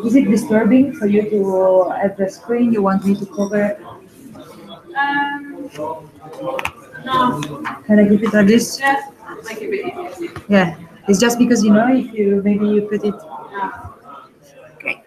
Is it disturbing for you to have the screen? You want me to cover? No. Can I keep it like this? Yeah. Make it a bit easier. Yeah. It's just because if you maybe you put it. Okay.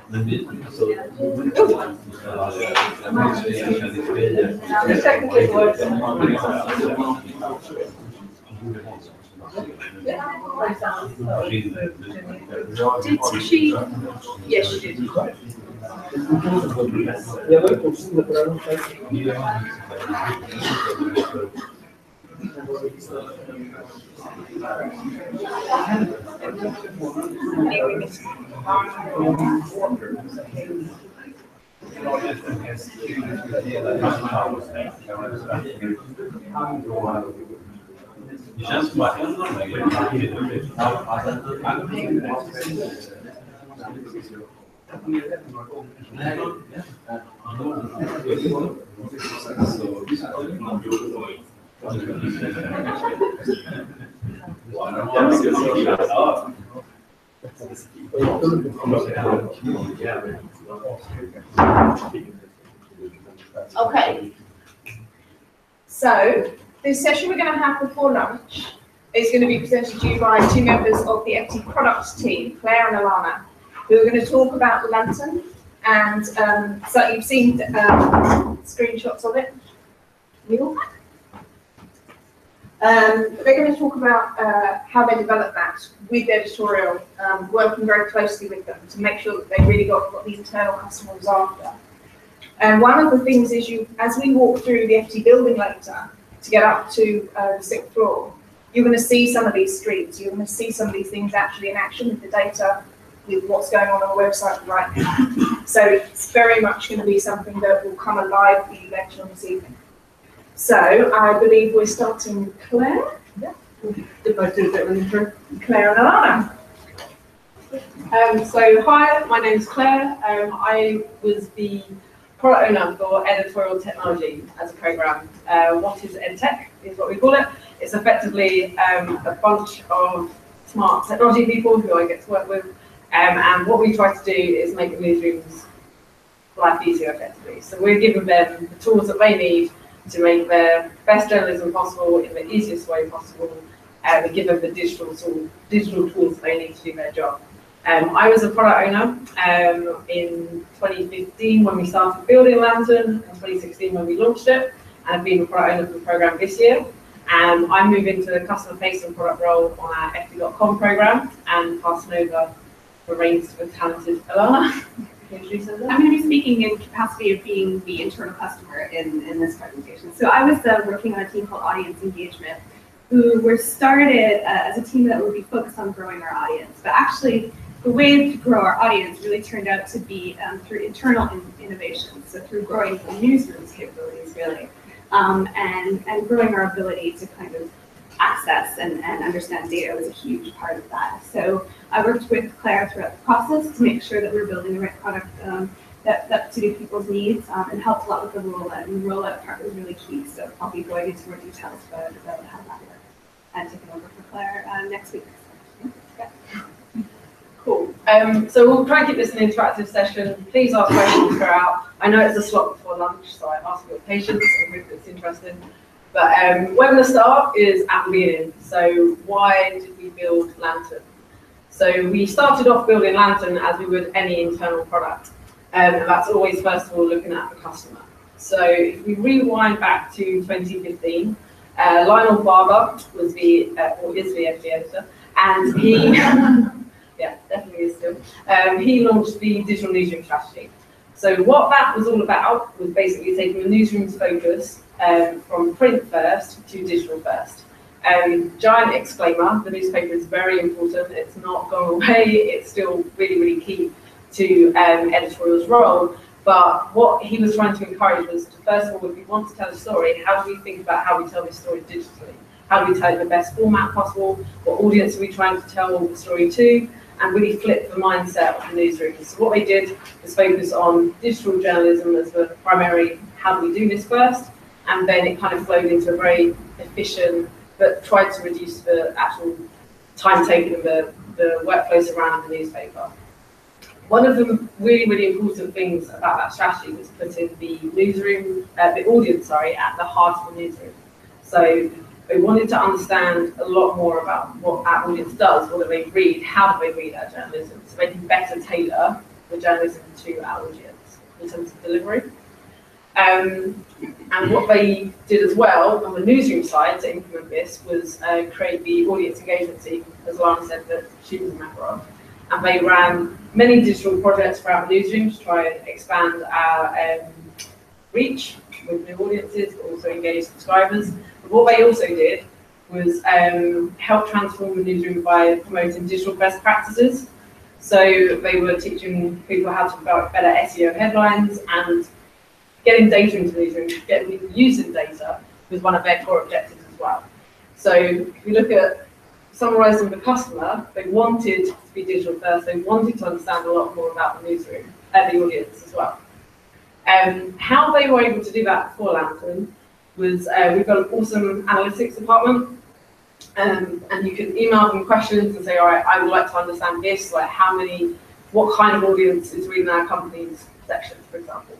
Just checking if it works. Did she? Yes, she did. Okay. So this session we're going to have before lunch is going to be presented to you by two members of the FT products team, Claire and Alana, who are going to talk about Lantern. And so you've seen screenshots of it. Neil? They're going to talk about how they developed that with editorial, working very closely with them to make sure that they really got what the internal customer was after. And one of the things is as we walk through the FT building later to get up to the 6th floor, you're going to see some of these streets. You're going to see some of these things actually in action with the data, with what's going on the website right now. So it's very much going to be something that will come alive for you later on this evening. So I believe we're starting with Claire. Yeah. Did I do a bit of an intro? Claire and Alana. So hi, my name's Claire. I was the product owner for editorial technology as a program. What is EdTech is what we call it. It's effectively a bunch of smart technology people who I get to work with. And what we try to do is make the newsrooms life easier effectively. So we're giving them the tools that they need to make their best journalism possible in the easiest way possible, and we give them the digital tools they need to do their job. I was a product owner in 2015 when we started building Lantern, and 2016 when we launched it, and I've been a product owner for the program this year. And I moved into the customer-facing product role on our FT.com program and passing over the reins to the talented Alana. I'm going to be speaking in capacity of being the internal customer in this presentation. So I was working on a team called Audience Engagement, who were started as a team that would be focused on growing our audience. But actually, the way to grow our audience really turned out to be through internal innovation, so through growing the newsroom's capabilities, really, and growing our ability to kind of access and understand data was a huge part of that. So I worked with Claire throughout the process to make sure that we're building the right product that suited people's needs, and helped a lot with the rollout. And the rollout part was really key, so I'll be going into more details about how that works and taking over for Claire next week. Yeah. Cool. So we'll try and keep this an interactive session. Please ask questions throughout. I know it's a slot before lunch, so I ask for your patience. I hope it's interesting. But where we're going to start is at the beginning. So why did we build Lantern? So we started off building Lantern as we would any internal product. And that's always, first of all, looking at the customer. So if we rewind back to 2015, Lionel Barber was or is the FT editor, and he, yeah, definitely is still, he launched the digital newsroom strategy. So what that was all about was basically taking the newsroom's focus from print first to digital first. Giant exclaimer, the newspaper is very important, it's not gone away, it's still really, really key to editorial's role. But what he was trying to encourage was to, first of all, if we want to tell a story, how do we think about how we tell this story digitally? How do we tell it in the best format possible? What audience are we trying to tell the story to? And really flip the mindset of the newsroom. So what they did was focus on digital journalism as the primary, how do we do this first? And then it kind of flowed into a very efficient, but tried to reduce the actual time taken of the workflows around the newspaper. One of the really, really important things about that strategy was putting the newsroom, the audience, at the heart of the newsroom. So we wanted to understand a lot more about what our audience does, what do they read, how do they read our journalism, so they can better tailor the journalism to our audience in terms of delivery. And what they did as well on the newsroom side to implement this was create the audience engagement team, as Lana said, that she was a member of. And they ran many digital projects throughout the newsroom to try and expand our reach with new audiences, but also engage subscribers. But what they also did was help transform the newsroom by promoting digital best practices. So they were teaching people how to develop better SEO headlines, and getting data into the newsroom, getting people using data was one of their core objectives as well. So if you look at summarising the customer, they wanted to be digital first, they wanted to understand a lot more about the newsroom and the audience as well. How they were able to do that for Lantern was we've got an awesome analytics department, and you can email them questions and say, all right, I would like to understand this, like what kind of audience is reading our company's section, for example.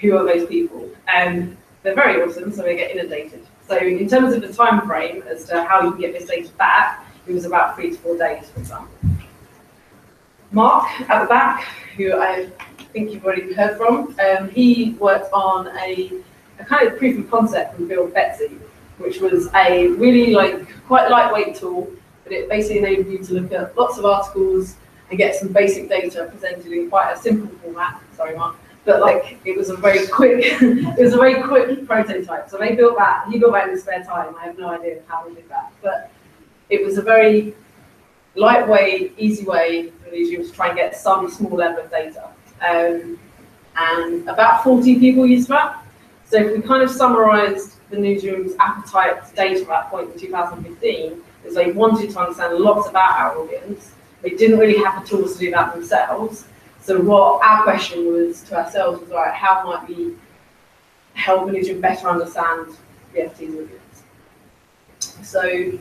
Who are those people? And they're very awesome, so they get inundated. So in terms of the time frame as to how you can get this data back, it was about 3 to 4 days, for example. Mark at the back, who I think you've already heard from, he worked on a kind of proof of concept from Build Betsy, which was a really quite lightweight tool, but it basically enabled you to look at lots of articles and get some basic data presented in quite a simple format. Sorry, Mark. But it was a very quick, prototype. So he built that in his spare time. I have no idea how he did that, but it was a very lightweight, easy way for the newsroom to try and get some small level of data. And about 40 people used that. So if we kind of summarised the newsroom's appetite to data at that point in 2015, is they wanted to understand lots about our audience. They didn't really have the tools to do that themselves. So what our question was to ourselves was, right, how might we help the newsroom better understand the FT's audience? So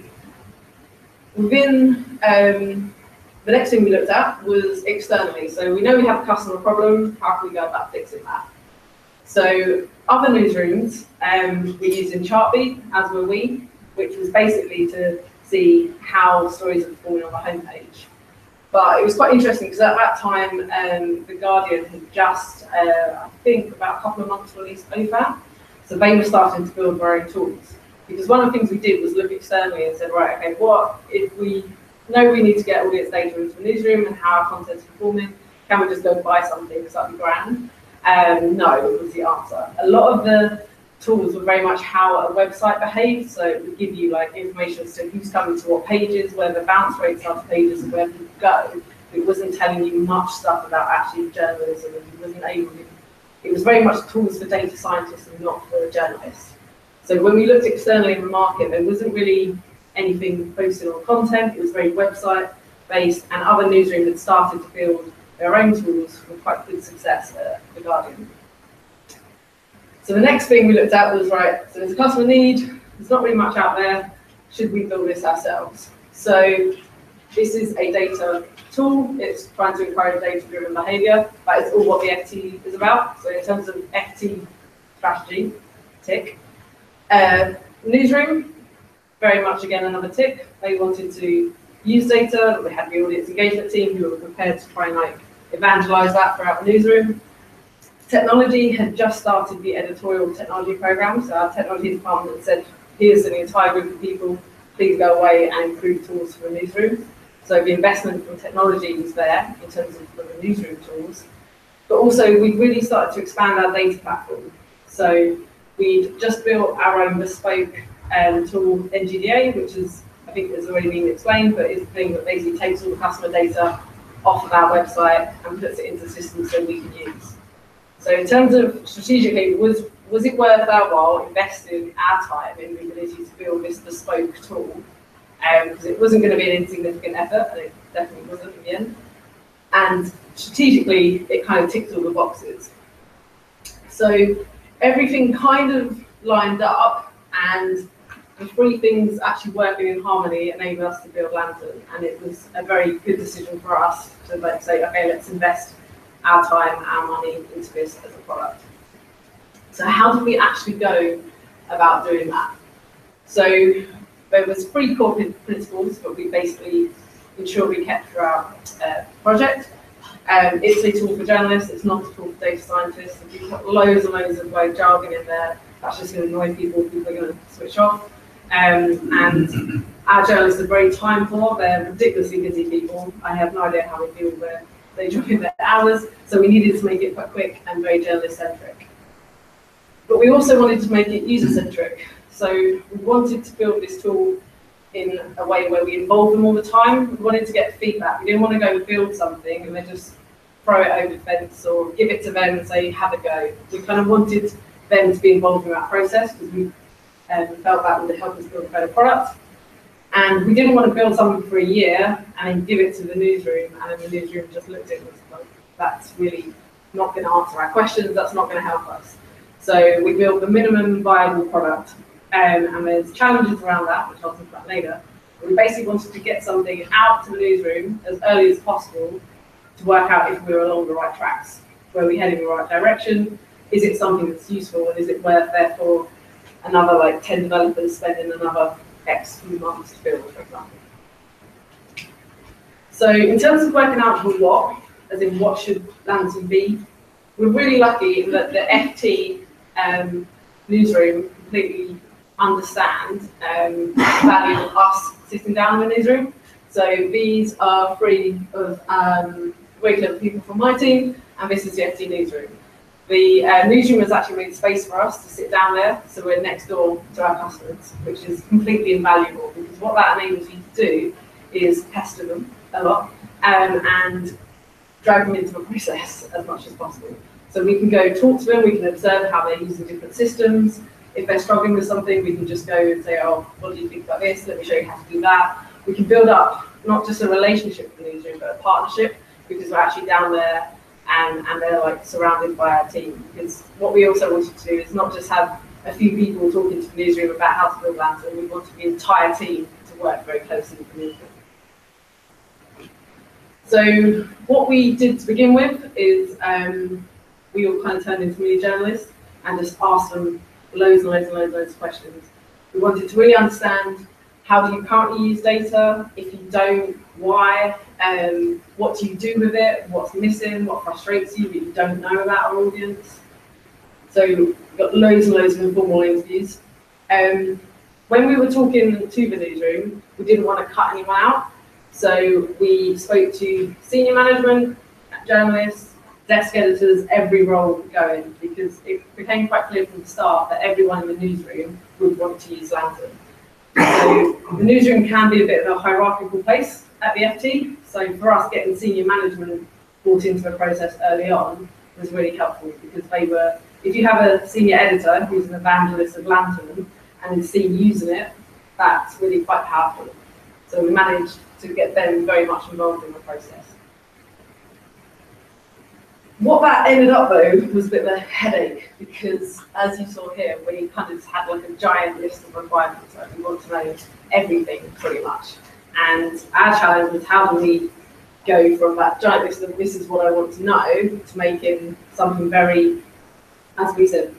within the next thing we looked at was externally. So we know we have a customer problem. How can we go about fixing that? So other newsrooms were using Chartbeat, as were we, which was basically to see how stories are performing on the homepage. But it was quite interesting because at that time, The Guardian had just, I think, about a couple of months released OFAN. So they were starting to build their own tools. Because one of the things we did was look externally and said, right, okay, what if we know we need to get audience data into the newsroom and how our content's performing? Can we just go buy something because that'd be grand? No, was the answer. A lot of the tools were very much how a website behaves, so it would give you information as to who's coming to what pages, where the bounce rates are to pages, and where people go. It wasn't telling you much stuff about actually journalism, and it wasn't able to. It was very much tools for data scientists and not for journalists. So when we looked externally in the market, there wasn't really anything focusing on content. It was very website based, and other newsrooms had started to build their own tools with quite good success at The Guardian. So the next thing we looked at was, right, so there's a customer need, there's not really much out there, should we build this ourselves? So this is a data tool, it's trying to encourage data-driven behaviour. That is all what the FT is about. So in terms of FT strategy, tick. Newsroom, very much again another tick. They wanted to use data, they had the audience engagement team who were prepared to try and evangelise that throughout the newsroom. Technology had just started the editorial technology program, so our technology department said, here's an entire group of people, please go away and improve tools for the newsroom. So the investment from technology was there in terms of the newsroom tools. But also we really started to expand our data platform. So we'd just built our own bespoke tool, NGDA, which is, I think has already been explained, but it's the thing that basically takes all the customer data off of our website and puts it into the system so we can use. So in terms of strategically, was it worth our while investing our time in the ability to build this bespoke tool? Because it wasn't going to be an insignificant effort, and it definitely wasn't in the end. And strategically, it kind of ticked all the boxes. So everything kind of lined up, and the three things actually working in harmony enabled us to build Lantern. And it was a very good decision for us to say, okay, let's invest our time, our money into this as a product. So how did we actually go about doing that? So there was 3 core principles, but we basically ensured we kept throughout the project. It's a tool for journalists, it's not a tool for data scientists. If you put loads and loads of like jargon in there, that's just going to annoy people, people are going to switch off. And our journalists are very time poor, they're ridiculously busy people. I have no idea how they feel where they drop in their hours, so we needed to make it quite quick and very journalist-centric. But we also wanted to make it user-centric. So we wanted to build this tool in a way where we involve them all the time. We wanted to get feedback. We didn't want to go build something and then just throw it over the fence or give it to them and say, have a go. We kind of wanted them to be involved in that process because we felt that would help us build a better product. And we didn't want to build something for a year and then give it to the newsroom, and then the newsroom just looked at it and was like, that's really not going to answer our questions, that's not going to help us. So we built the minimum viable product, and there's challenges around that, which I'll talk about later. But we basically wanted to get something out to the newsroom as early as possible to work out if we were along the right tracks. Were we heading in the right direction? Is it something that's useful, and is it worth, therefore, another like 10 developers spending another X few months to build, for example. So in terms of working out the what, as in what should Lantern be, we're really lucky that the FT newsroom completely understand the value of us sitting down in the newsroom. So these are three of regular people from my team, and this is the FT newsroom. The newsroom has actually made space for us to sit down there, so we're next door to our customers, which is completely invaluable, because what that enables you to do is pester them a lot and drag them into the process as much as possible. So we can go talk to them, we can observe how they're using different systems. If they're struggling with something, we can just go and say, oh, what do you think about this? Let me show you how to do that. We can build up not just a relationship with the newsroom, but a partnership, because we're actually down there and they're like surrounded by our team. Because what we also wanted to do is not just have a few people talking to the newsroom about how to build Lantern, we wanted the entire team to work very closely with the newsroom. So what we did to begin with is we all kind of turned into media journalists and just asked them loads of questions. We wanted to really understand, how do you currently use data? If you don't, why? What do you do with it? What's missing? What frustrates you that you don't know about our audience? So we got loads and loads of informal interviews. When we were talking to the newsroom, we didn't want to cut anyone out. So we spoke to senior management, journalists, desk editors, every role going, because it became quite clear from the start that everyone in the newsroom would want to use Lantern. So the newsroom can be a bit of a hierarchical place at the FT. So for us, getting senior management brought into the process early on was really helpful, because they were, if you have a senior editor who's an evangelist of Lantern and is seen using it, that's really quite powerful. So we managed to get them very much involved in the process. What that ended up though was a bit of a headache, because as you saw here, we kind of had like a giant list of requirements. Like we want to know everything pretty much. And our challenge was, how do we go from that giant list of this is what I want to know to making something very, as we said,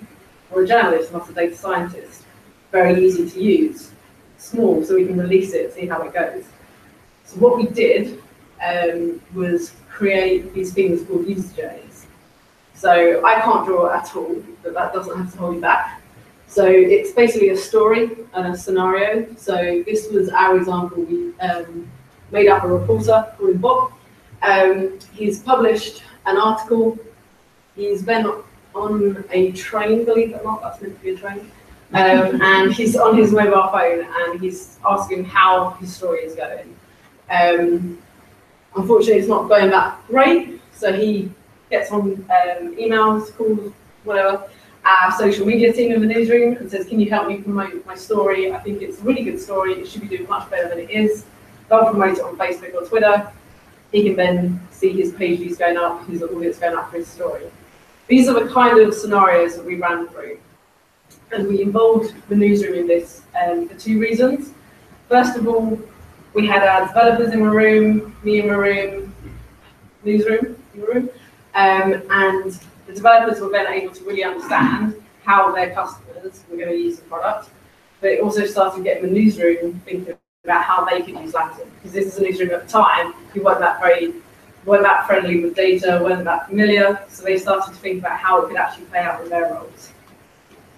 we're a journalist, not a data scientist, very easy to use, small, so we can release it, see how it goes. So what we did was create these things called user journeys. So I can't draw at all, but that doesn't have to hold you back. So it's basically a story and a scenario. So this was our example. We made up a reporter called Bob. He's published an article. He's been on a train, believe it or not, that's meant to be a train. And he's on his mobile phone and he's asking how his story is going. Unfortunately, it's not going that great, so he gets on emails, calls, whatever, our social media team in the newsroom and says, can you help me promote my story? I think it's a really good story, it should be doing much better than it is. They'll promote it on Facebook or Twitter. He can then see his page views going up, his audience going up for his story. These are the kind of scenarios that we ran through. And we involved the newsroom in this for two reasons. First of all, we had our developers in the room, me in the room, newsroom in the room, and the developers were then able to really understand how their customers were going to use the product. But it also started getting the newsroom thinking about how they could use Lantern, because this is a newsroom at the time who weren't that very weren't that friendly with data, weren't that familiar, so they started to think about how it could actually play out in their roles.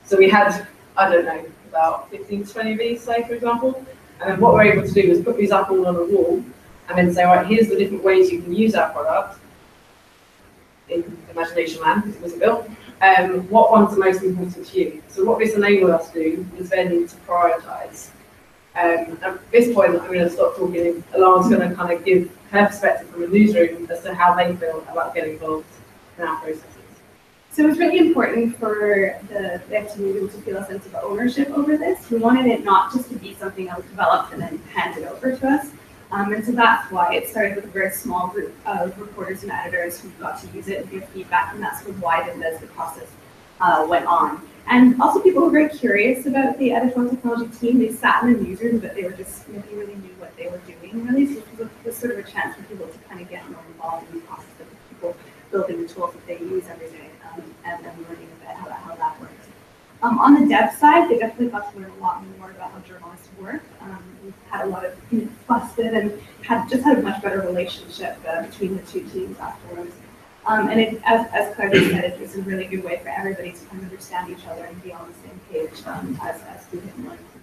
So we had, I don't know, about 15 to 20 of these, say, for example, and then what we're able to do is put these up all on a wall, and then say, all right, here's the different ways you can use our product, in imagination land, because it wasn't built. What ones are most important to you? So what this enabled us to do is then to prioritise. At this point, I'm going to stop talking. Alana's going to kind of give her perspective from a newsroom as to how they feel about getting involved in our processes. So it's really important for the FT newsroom to feel a sense of ownership over this. We wanted it not just to be something that was developed and then handed over to us. And so that's why it started with a very small group of reporters and editors who got to use it and give feedback, and that's sort of widened as the process went on. And also people were very curious about the editorial technology team. They sat in the newsroom, but they were just, nobody really knew what they were doing really. So it was sort of a chance for people to kind of get more involved in the process of people building the tools that they use every day, and then learning a bit how that works. On the dev side, they definitely got to learn a lot more about how journalists work. We've had a lot of busted and just had a much better relationship between the two teams afterwards. And it, as Claire just said, it was a really good way for everybody to kind of understand each other and be on the same page as we hit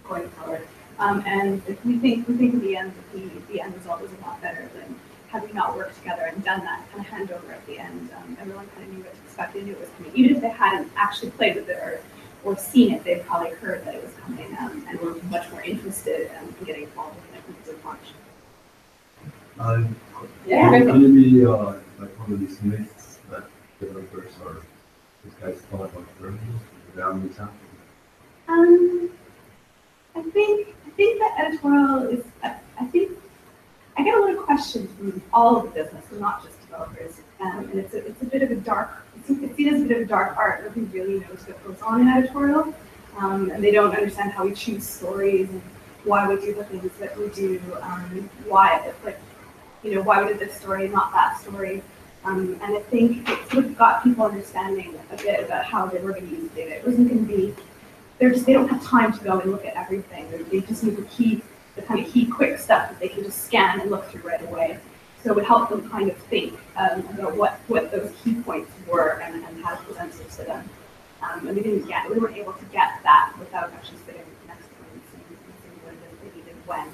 going forward. And we think in the end that the end result was a lot better than had we not worked together and done that kind of handover at the end. Everyone kind of knew what to expect. They knew it was coming. Even if they hadn't actually played with it or seen it, they'd probably heard that it was coming and were much more interested in getting involved with it from the launch. Can it be like one of these myths that developers are these guys thought about journalism? Do you have an example? I think that editorial is. I think I get a lot of questions from all of the business, and not just developers. And it's a bit of a dark. It's seen as a bit of a dark art. Nobody really knows what goes on in editorial, and they don't understand how we choose stories and why we do the things that we do. Why why we did this story, not that story. And I think it sort of got people understanding a bit about how they were going to use data. It wasn't going to be, they don't have time to go and look at everything. They just need the kind of key quick stuff that they can just scan and look through right away. So it would help them kind of think about what those key points were and how to present it to them. And we weren't able to get that without actually sitting next to them and seeing what it is they needed when.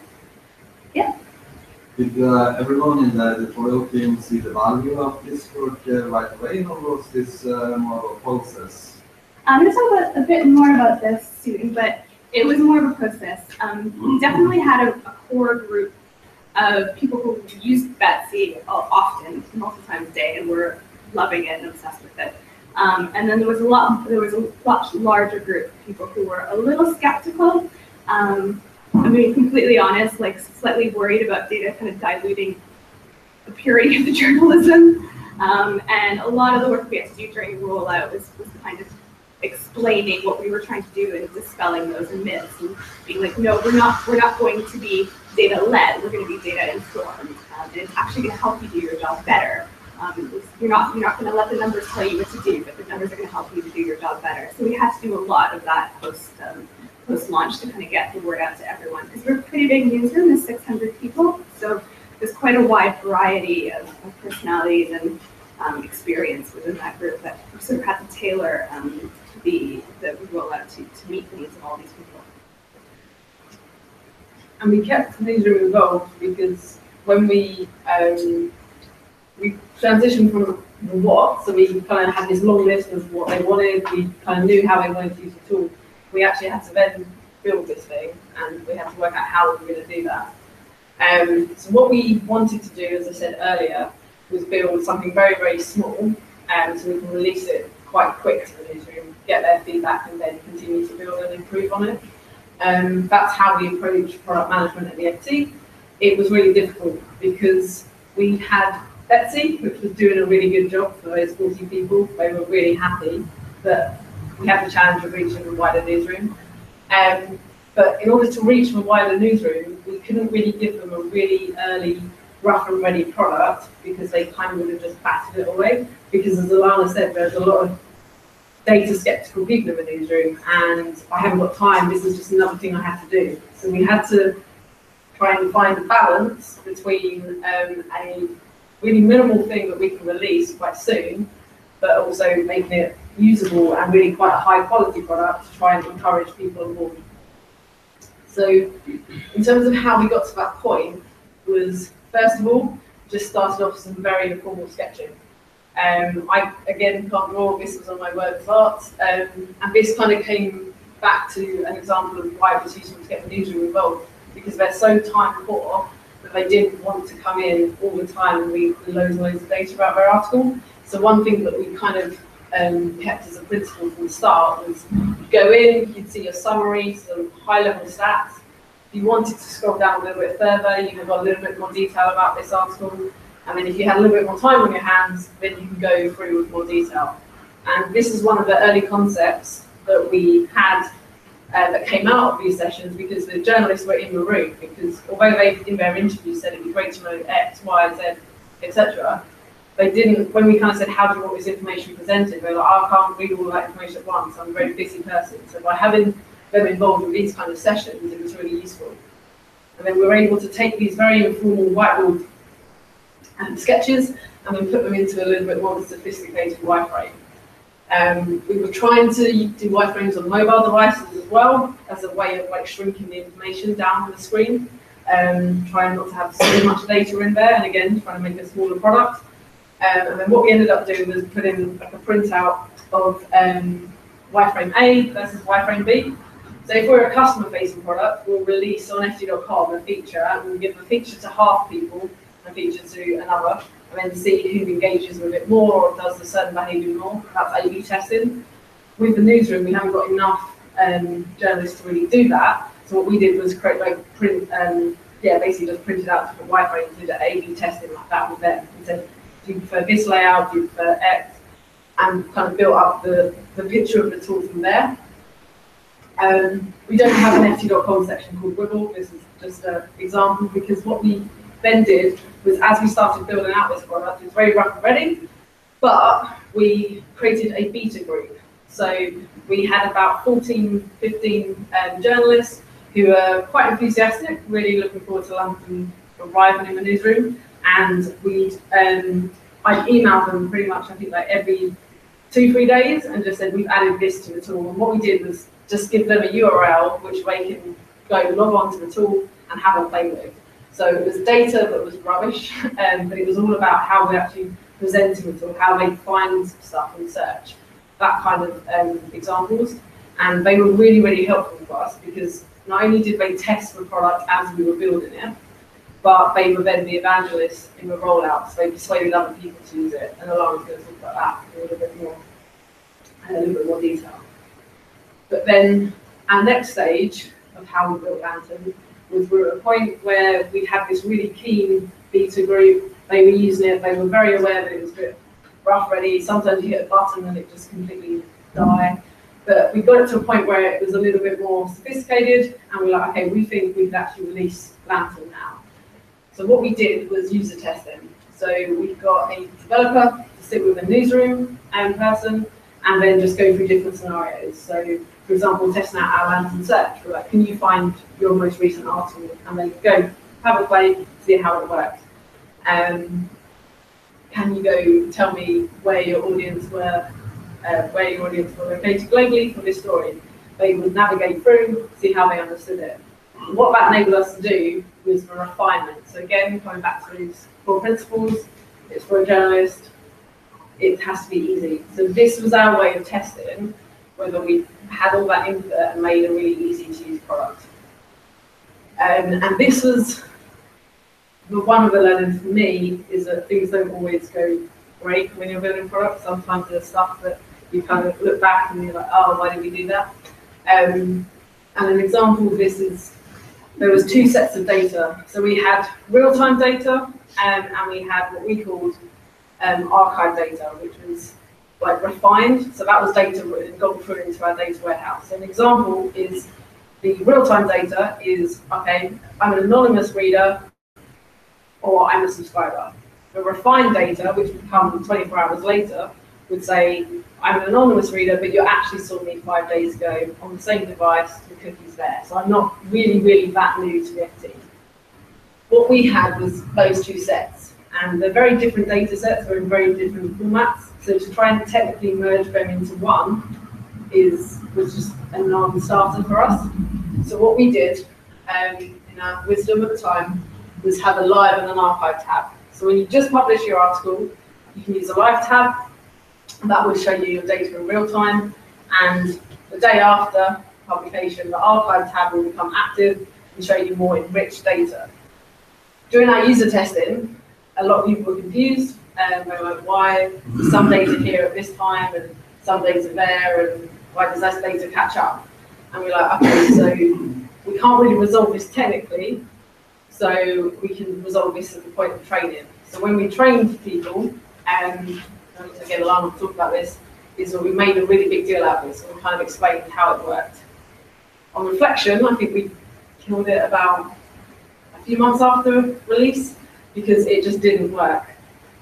Yeah. Did everyone in the editorial team see the value of this work right away, or was this more of a process? I'm going to talk a bit more about this soon, but it was more of a process. We definitely had a core group of people who used Betsy often, multiple times a day, and were loving it and obsessed with it. And then there was a much larger group of people who were a little skeptical. I'm being completely honest, like slightly worried about data kind of diluting the purity of the journalism. And a lot of the work we had to do during the rollout was kind of explaining what we were trying to do and dispelling those myths and being like, no, we're not going to be data led. We're going to be data informed. And it's actually going to help you do your job better. You're not going to let the numbers tell you what to do, but the numbers are going to help you to do your job better. So we had to do a lot of that post-launch to kind of get the word out to everyone. Because we're a pretty big newsroom, there's 600 people, so there's quite a wide variety of personalities and experience within that group that we sort of had to tailor the rollout to meet the needs of all these people. And we kept the newsroom involved because when we transitioned from the what, so we kind of had this long list of what they wanted, we kind of knew how they wanted to use the tool. We actually had to then build this thing, and we had to work out how we were going to do that. So what we wanted to do, as I said earlier, was build something very, very small, so we can release it quite quick to the newsroom, get their feedback, and then continue to build and improve on it. That's how we approach product management at the FT. It was really difficult because we had Betsy, which was doing a really good job for those 40 people. They were really happy, but we had the challenge of reaching a wider newsroom. But in order to reach a wider newsroom, we couldn't really give them a really early, rough and ready product because they kind of would have just batted it away. Because as Alana said, there's a lot of data skeptical people in the newsroom, and I haven't got time, this is just another thing I have to do. So we had to try and find a balance between a really minimal thing that we can release quite soon, but also making it usable and really quite a high quality product to try and encourage people on board. So in terms of how we got to that point was, first of all, just started off some very informal sketching. I, again, can't draw, this was on my work of art, and this kind of came back to an example of why it was useful to get the newsroom involved, because they're so time poor that they didn't want to come in all the time and read loads and loads of data about their article. So one thing that we kind of kept as a principle from the start was you'd go in, you'd see your summary, some high-level stats. If you wanted to scroll down a little bit further, you have got a little bit more detail about this article. And then if you had a little bit more time on your hands, then you can go through with more detail. And this is one of the early concepts that we had that came out of these sessions, because the journalists were in the room, because although they, in their interview, said it'd be great to know X, Y, Z, etc., they didn't, when we kind of said, how do you want this information presented, they were like, oh, I can't read all that information at once, I'm a very busy person. So by having them involved with these kind of sessions, it was really useful. And then we were able to take these very informal whiteboard sketches and then put them into a little bit more sophisticated wireframe. We were trying to do wireframes on mobile devices as well, as a way of like shrinking the information down on the screen, trying not to have so much data in there, and again, trying to make a smaller product. And then what we ended up doing was put in like a printout of wireframe A versus wireframe B. So if we're a customer-facing product, we'll release on ft.com a feature, and we'll give the feature to half people and feature to another, and then see who engages with it more or does a certain behaviour more. That's A/B testing. With the newsroom, we haven't got enough journalists to really do that. So what we did was create like basically just printed out different wireframes, did A/B testing like that with them, and said, do you prefer this layout, do you prefer X, and kind of built up the picture of the tool from there. We don't have an ft.com section called Wibble. This is just an example, because what we then did was, as we started building out this product, it was very rough and ready, but we created a beta group. So we had about 14, 15 journalists who were quite enthusiastic, really looking forward to London arriving in the newsroom. And I'd emailed them pretty much, I think, like every 2-3 days, and just said, we've added this to the tool. And what we did was just give them a URL which they can go log on to the tool and have a play with. So it was data that was rubbish, but it was all about how we're actually presenting the tool, how they find stuff and search, that kind of examples. And they were really, really helpful for us, because not only did they test the product as we were building it, but they were then the evangelists in the rollout, so they persuaded other people to use it. And Alana's going to talk about that in a little bit more detail. But then our next stage of how we built Lantern was, we were at a point where we had this really keen beta group. They were using it, they were very aware that it was a bit rough ready. Sometimes you hit a button and it just completely died. But we got it to a point where it was a little bit more sophisticated, and we're like, okay, we think we could actually release Lantern now. So what we did was user testing. So we got a developer to sit with a newsroom person, and then just go through different scenarios. So, for example, testing out our Lantern search. We're like, can you find your most recent article? And then go have a play, see how it works. Can you go tell me where your audience were located globally for this story? They would navigate through, see how they understood it. And what that enabled us to do was the refinement. So again, coming back to these core principles, it's for a journalist, it has to be easy. So this was our way of testing whether we had all that input and made a really easy to use product. And this was one of the learnings for me, is that things don't always go great when you're building products. Sometimes there's stuff that you kind of look back and you're like, oh, why did we do that? And an example of this is, there was 2 sets of data. So we had real-time data, and we had what we called archive data, which was like refined. So that was data that had gone through into our data warehouse. So an example is, the real-time data is, okay, I'm an anonymous reader, or I'm a subscriber. The refined data, which would come 24 hours later, would say, I'm an anonymous reader, but you actually saw me 5 days ago on the same device, the cookie's there. So I'm not really that new to the FT. What we had was those 2 sets, And they're very different data sets, they're in very different formats. So to try and technically merge them into one was just a non-starter for us. So what we did, in our wisdom at the time, was have a live and an archive tab. So when you just publish your article, you can use a live tab, and that will show you your data in real time. And the day after publication, the archive tab will become active and show you more enriched data. During our user testing, a lot of people were confused. They were like, why is some data here at this time and some data there, and why does that data catch up? And we're like, okay, so we can't really resolve this technically, so we can resolve this at the point of training. So when we trained people, and again, Alana will talk about this, is that we made a really big deal out of this, and we kind of explained how it worked. On reflection, I think we killed it about a few months after release, because it just didn't work.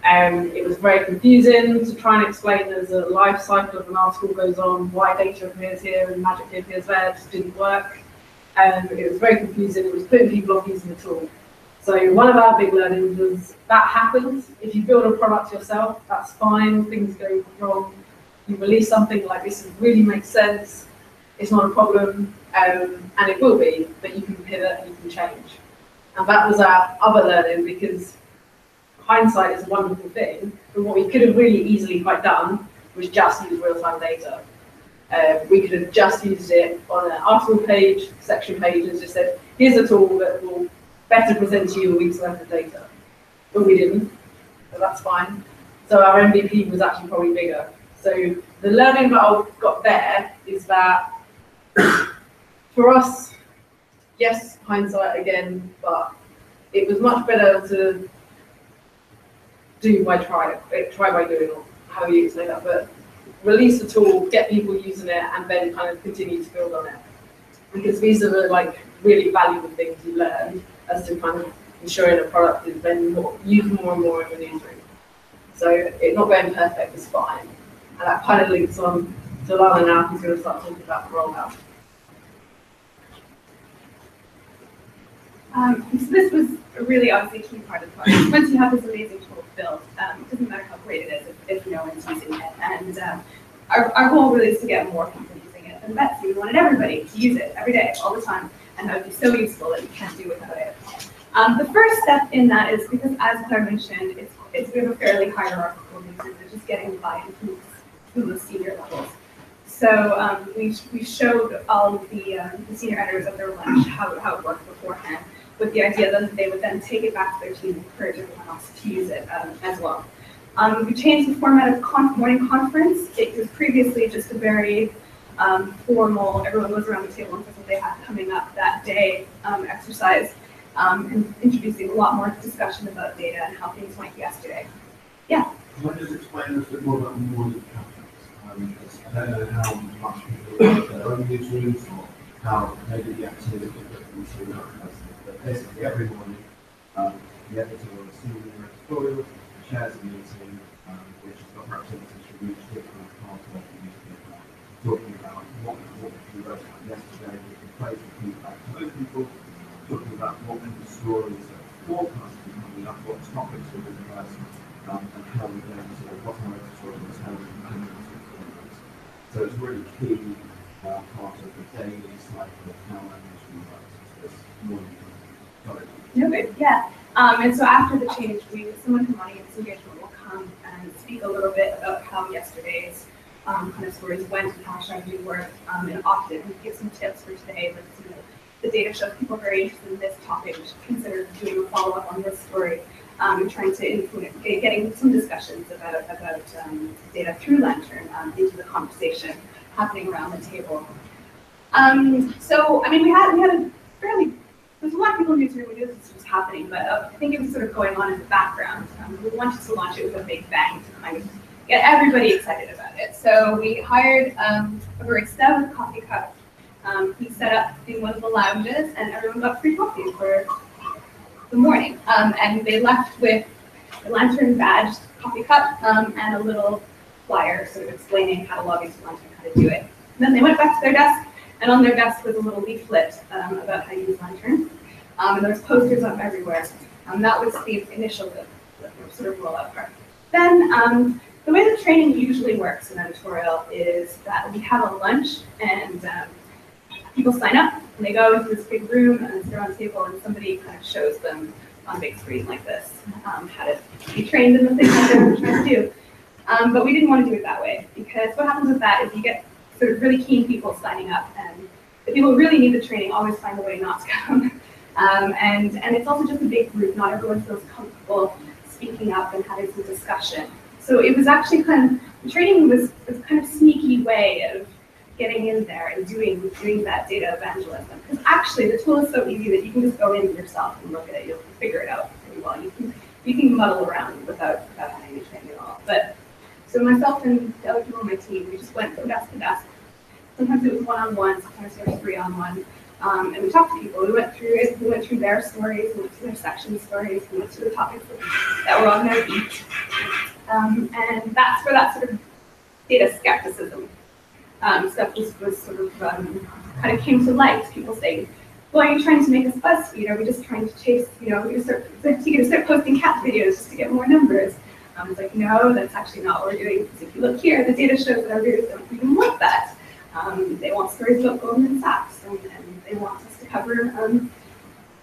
It was very confusing to try and explain as a life cycle of an article goes on, why data appears here and magically appears there. It just didn't work. It was very confusing. It was putting people off using the tool. So one of our big learnings was that happens. If you build a product yourself, that's fine. Things go wrong. You release something like this, it really makes sense. It's not a problem, and it will be, but you can pivot and you can change. And that was our other learning, because hindsight is a wonderful thing, but what we could have really easily quite done was just use real-time data. We could have just used it on an article page, section page, and just said, here's a tool that will better present to you a week's worth of data. But we didn't, so that's fine. So our MVP was actually probably bigger. So the learning that I got there is that for us, yes, hindsight again, but it was much better to do by try by doing, or how you say that, but release the tool, get people using it, and then kind of continue to build on it. Because these are the like really valuable things you learn as to kind of ensuring a product is then used more and more in the newsroom. So it not going perfect is fine. And that kind of links on to Lana now, who's going to start talking about the rollout. So this was a really obviously key part of the project. Once you have this amazing tool built, it doesn't matter how great it is if no one's using it. And our goal really is to get more people using it. And that's, we wanted everybody to use it every day, all the time. And that would be so useful that you can't do without it. The first step in that is, because as Claire mentioned, we have a fairly hierarchical basis. It's just getting buy-in from the senior levels. So we showed all of the senior editors at their lunch how it worked beforehand, with the idea that they would then take it back to their team and encourage everyone else to use it as well. We changed the format of morning conference. It was previously just a very formal, everyone goes around the table and says what they have coming up that day exercise, and introducing a lot more discussion about data and how things went yesterday. Yeah? Can I just explain a bit more about the morning conference? I don't know how much people have their own newsrooms or how maybe the activity that we see now has, but basically every morning the editor or the senior editorial chairs a meeting which has got representatives from each different part of the newspaper talking about what we wrote about yesterday, different plays and feedback to those people, talking about what the stories are forecasting coming up, what topics we're going to discuss, and how we're going to, what our editorial is how we're going to. So it's really key part of the daily cycle of how our newsroom works. This morning. Sorry. Yeah. And so after the change, someone from audience engagement will come and speak a little bit about how yesterday's kind of stories went and how strategy worked, and often give some tips for today. Like, you know, the data shows people are very interested in this topic. We should consider doing a follow-up on this story. And trying to influence, getting some discussions about data through Lantern into the conversation happening around the table. So, I mean, we had a fairly, there's a lot of people in the newsroom who knew this was happening, but I think it was sort of going on in the background. We wanted to launch it with a big bang to kind of get everybody excited about it. So we hired a barista with a coffee cup. He set up in one of the lounges, and everyone got free coffee for the morning, and they left with a Lantern badge, coffee cup, and a little flyer sort of explaining, cataloging to Lantern how to do it. And then they went back to their desk, and on their desk was a little leaflet about how to use Lantern. And there was posters up everywhere. That was the initial sort of rollout part. Then the way the training usually works in editorial is that we have a lunch and people sign up and they go into this big room and sit on a table and somebody kind of shows them on a big screen like this how to be trained in the things that they're trying to do. But we didn't want to do it that way because what happens with that is you get sort of really keen people signing up, and the people who really need the training always find a way not to come. And it's also just a big group. Not everyone feels comfortable speaking up and having some discussion. So it was actually the training was kind of sneaky way of getting in there and doing that data evangelism. Because actually the tool is so easy that you can just go in yourself and look at it. You'll figure it out pretty well. You can muddle around without having to train at all. But so myself and the other people on my team, we just went from desk to desk. Sometimes it was one-on-one, sometimes it was three-on-one. And we talked to people. We went through it. We went through their stories. We went through their section stories. We went through the topics that were on their beat. And that's where that sort of data skepticism stuff was sort of kind of came to light. People saying, "Well, are you trying to make us BuzzFeed? Are we just trying to chase? We're going to start posting cat videos just to get more numbers?" It's like, no, that's actually not what we're doing. Because if you look here, the data shows that our readers don't even want that. They want stories about Goldman Sachs, and they want us to cover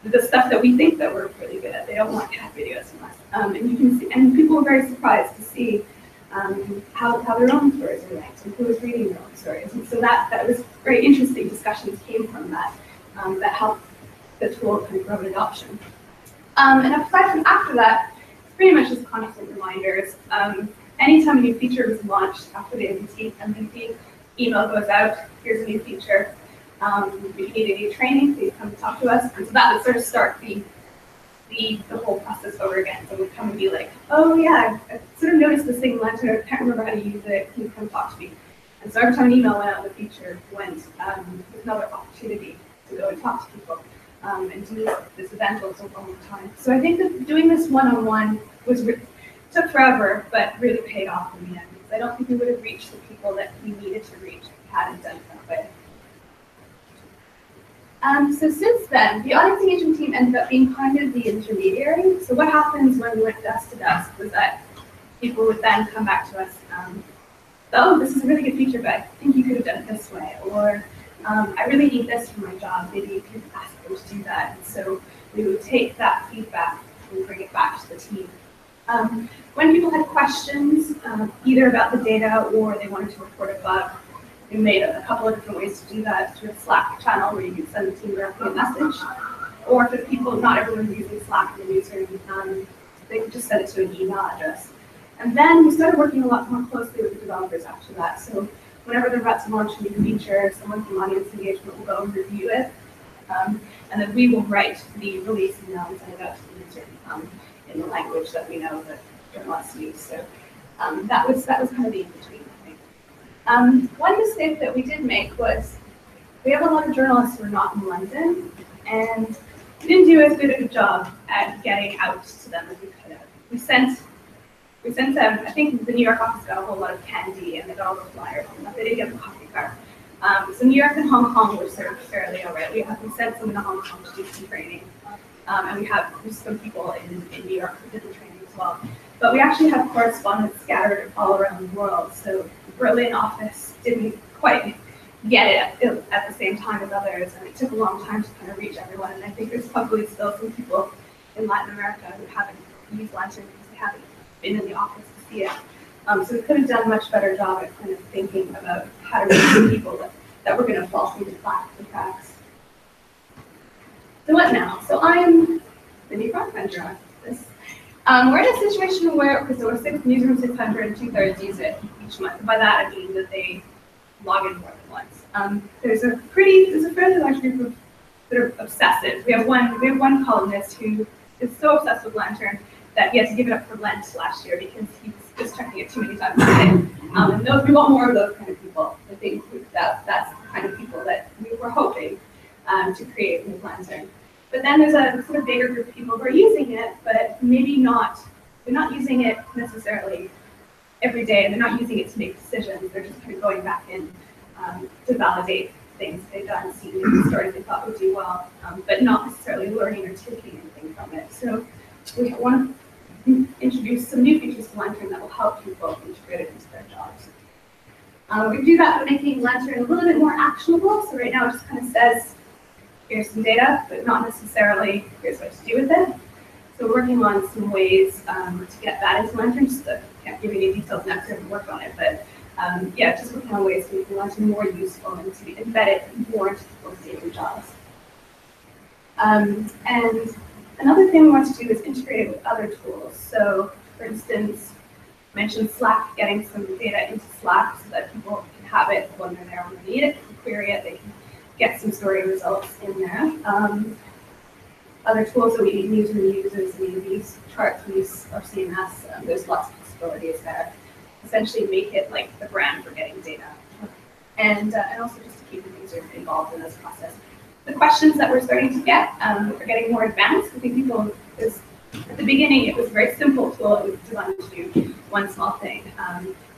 the stuff that we think that we're really good at. They don't want cat videos from us. And you can see, and people were very surprised to see how their own stories are ranked and who was reading their own stories. And so that was very interesting. Discussions came from that that helped the tool kind of grow in adoption. And aside from after that, it's pretty much just constant reminders. Anytime a new feature was launched after the MVP, email goes out, here's a new feature. If you need any training, please come talk to us. And so that would sort of start the whole process over again. So we'd come and be like, oh yeah, I sort of noticed this thing in Lantern, I can't remember how to use it, can you come talk to me? And so every time an email went out, the feature went, with another opportunity to go and talk to people and do this evangelism one more time. So I think that doing this one-on-one took forever, but really paid off in the end. Because I don't think we would have reached the people that we needed to reach if we hadn't done it that way. So since then, the audience engagement team ended up being kind of the intermediary. So what happens when we went desk to desk was that people would then come back to us, oh, this is a really good feature, but I think you could have done it this way. Or I really need this for my job. Maybe you could ask them to do that. And so we would take that feedback and bring it back to the team. When people had questions, either about the data or they wanted to report a bug, we made a couple of different ways to do that through a Slack channel where you could send the team directly a message. Or for people, not everyone's using Slack in the newsroom, they could just send it to an email address. And then we started working a lot more closely with the developers after that. So whenever they're about to launch a new feature, someone from audience engagement will go and review it. And then we will write the release email and send it out to the user in the language that we know that journalists use. So that was kind of the in-between, I think. One mistake that we did make was we have a lot of journalists who are not in London, and we didn't do as good a job at getting out to them as we could have. We sent them, I think the New York office got a whole lot of candy and they got all the flyers, but they didn't get the coffee cart. So New York and Hong Kong were sort of fairly all right. We sent someone to Hong Kong to do some training. And we have some people in New York who did the training as well. But we actually have correspondents scattered all around the world. So the Berlin office didn't quite get it at the same time as others, and it took a long time to kind of reach everyone. And I think there's probably still some people in Latin America who haven't used Lantern because they haven't been in the office to see it. So we could have done a much better job at kind of thinking about how to reach the people that were going to fall through the cracks. So what now? So I'm the new front vendor on this. We're in a situation where, okay, so we're newsroom 600, 2/3 use it each month. By that I mean that they log in more than once. There's a fairly large group of that are obsessive. We have one columnist who is so obsessed with Lantern that he had to give it up for Lent last year because he was just checking it too many times a day. And we want more of those kind of people. I think that's the kind of people that we were hoping to create with Lantern. But then there's a sort of bigger group of people who are using it, but maybe they're not using it necessarily every day. They're not using it to make decisions. They're just kind of going back in to validate things they've done, seeing stories they thought would do well, but not necessarily learning or taking anything from it. So we have introduce some new features to Lantern that will help people integrate it into their jobs. We do that by making Lantern a little bit more actionable. So right now it just kind of says, here's some data, but not necessarily here's what to do with it. So we're working on some ways to get that into Lantern. Just can't give you any details now because I haven't worked on it, but yeah, just working on ways to make Lantern more useful and to embed it more into people's daily jobs. And another thing we want to do is integrate it with other tools. So for instance, I mentioned Slack, getting some data into Slack so that people can have it when they're there, when they need it, they can query it, they can get some story results in there. Other tools that we Newsroom uses, we use charts, we use our CMS, there's lots of possibilities there. Essentially make it like the brand for getting data. And also just to keep the user involved in this process. The questions that we're starting to get are getting more advanced. I think people, at the beginning, it was a very simple tool. It was designed to do one small thing.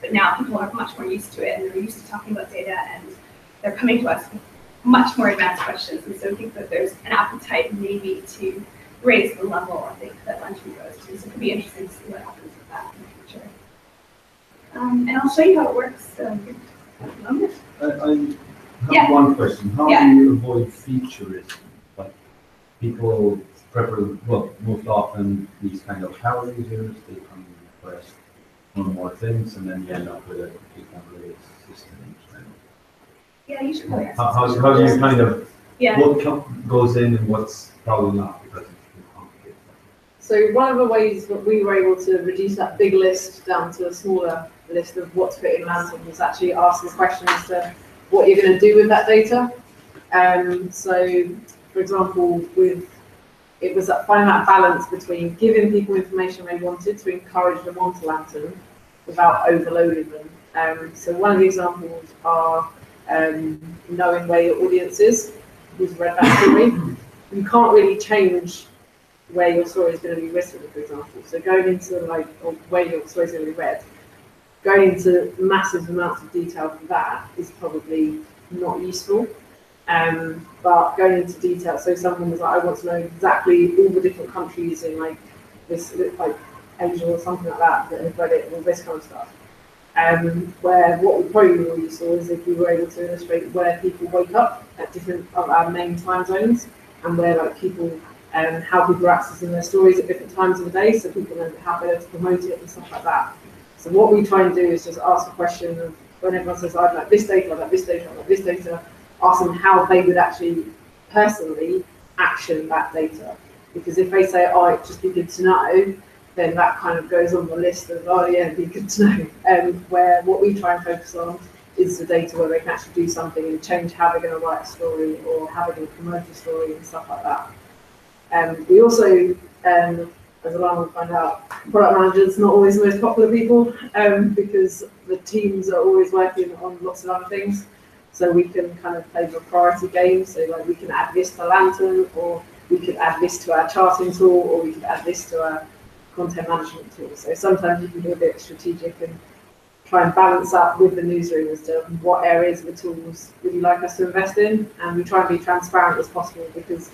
But now people are much more used to it and they're used to talking about data and they're coming to us with much more advanced questions. And so I think that there's an appetite maybe to raise the level I think that Lantern goes to. So it could be interesting to see what happens with that in the future. And I'll show you how it works. I have one question. How do you avoid featureism? Like people most often these kind of power users, they come and request one more things and then you end up with a complete unrelated system. Yeah, you should probably ask. How do you kind of, Yeah. what goes in and what's probably not because it's too complicated? So one of the ways that we were able to reduce that big list down to a smaller list of what to put in Lantern was actually ask the question as to what you're going to do with that data. So, for example, it was finding that balance between giving people information they wanted to encourage them onto Lantern without overloading them. So one of the examples are knowing where your audience is, who's read that story. You can't really change where your story is going to be written, for example. So going into or where your story is going to be read, going into massive amounts of detail for that is probably not useful. But going into detail, so someone was like, I want to know exactly all the different countries in this Asia or something like that have read it, all this kind of stuff. Where what would probably be more useful is if we were able to illustrate where people wake up at different of our main time zones and where people how people are accessing their stories at different times of the day, so people know how better to promote it and stuff like that. So what we try and do is just ask a question of when everyone says, I'd like this data, I'd like this data, I'd like this data, ask them how they would actually personally action that data. Because if they say, oh, it'd just be good to know, then that kind of goes on the list of, oh yeah, it'd be good to know. Where what we try and focus on is the data where they can actually do something and change how they're going to write a story or how they're going to promote a story and stuff like that. We also, as Alana will find out, product managers not always the most popular people because the teams are always working on lots of other things. So we can kind of play the priority game. So we can add this to Lantern, or we could add this to our charting tool, or we could add this to our content management tool. So sometimes you can be a bit strategic and try and balance up with the newsroom as to what areas of the tools would you like us to invest in. And we try and be transparent as possible because